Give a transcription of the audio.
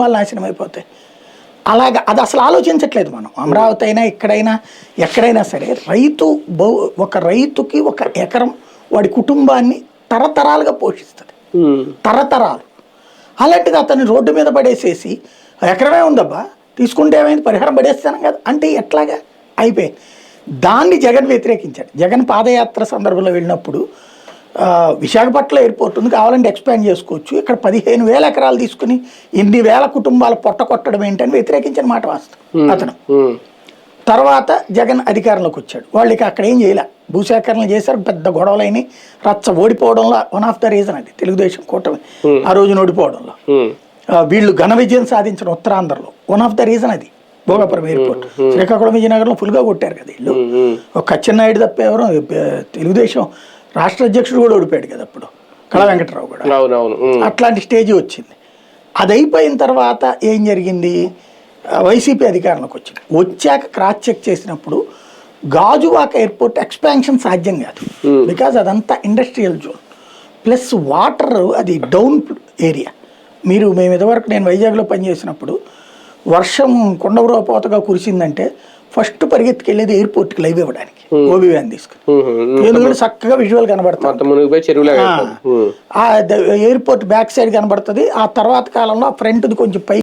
కుటుంబాలు నాశనం అయిపోతాయి. అలాగా అది అసలు ఆలోచించట్లేదు మనం. అమరావతి అయినా ఎక్కడైనా సరే ఒక రైతుకి ఒక ఎకరం వాడి కుటుంబాన్ని తరతరాలుగా పోషిస్తుంది, తరతరాలు. అలాంటిది అతన్ని రోడ్డు మీద పడేసేసి ఎకరమే ఉందబ్బా తీసుకుంటే ఏమైంది పరిహారం పడేస్తాను కదా అంటే ఎట్లాగా అయిపోయింది. దాన్ని జగన్ వ్యతిరేకించాడు. జగన్ పాదయాత్ర సందర్భంలో వెళ్ళినప్పుడు విశాఖపట్నం ఎయిర్పోర్ట్ ఉంది కావాలంటే ఎక్స్పాండ్ చేసుకోవచ్చు, ఇక్కడ 15,000 ఎకరాలు తీసుకుని ఇన్ని వేల కుటుంబాలు కొట్టడం ఏంటని వ్యతిరేకించిన మాట వాస్తవం అతను. తర్వాత జగన్ అధికారంలోకి వచ్చాడు. వాళ్ళు ఇక అక్కడ ఏం చేయలే, భూసేకరణ చేశారు, పెద్ద గొడవలైన రచ్చ. ఓడిపోవడంలో వన్ ఆఫ్ ద రీజన్ అది తెలుగుదేశం కూటమి ఆ రోజున ఓడిపోవడంలో. వీళ్ళు ఘన విజయం సాధించిన ఉత్తరాంధ్రలో వన్ ఆఫ్ ద రీజన్ అది భోగాపురం ఎయిర్పోర్ట్. శ్రీకాకుళం విజయనగరంలో ఫుల్గా కొట్టారు కదా వీళ్ళు. ఒక అచ్చెన్నాయుడు తప్ప ఎవరు తెలుగుదేశం రాష్ట్ర అధ్యక్షుడు కూడా ఓడిపోయాడు కదా అప్పుడు, కళా వెంకటరావు కూడా. అట్లాంటి స్టేజ్ వచ్చింది. అది అయిపోయిన తర్వాత ఏం జరిగింది, వైసీపీ అధికారంలోకి వచ్చింది. వచ్చాక క్రాస్ చెక్ చేసినప్పుడు గాజువాక ఎయిర్పోర్ట్ ఎక్స్పాన్షన్ సాధ్యం కాదు, బికాజ్ అదంతా ఇండస్ట్రియల్ జోన్ ప్లస్ వాటర్, అది డౌన్ ఏరియా. మేము ఇదివరకు నేను వైజాగ్లో పనిచేసినప్పుడు వర్షం కొండవరోపోతగా కురిసిందంటే ఫస్ట్ పరిగెత్తుకెళ్ళేది ఎయిర్పోర్ట్కి లైవ్ ఇవ్వడానికి ఓబీ వ్యాన్ తీసుకుని, ఎందుకంటే చక్కగా విజువల్ కనబడుతుంది. ఆ ఎయిర్పోర్ట్ బ్యాక్ సైడ్ కనబడుతుంది. ఆ తర్వాత కాలంలో ఆ ఫ్రంట్ది కొంచెం పై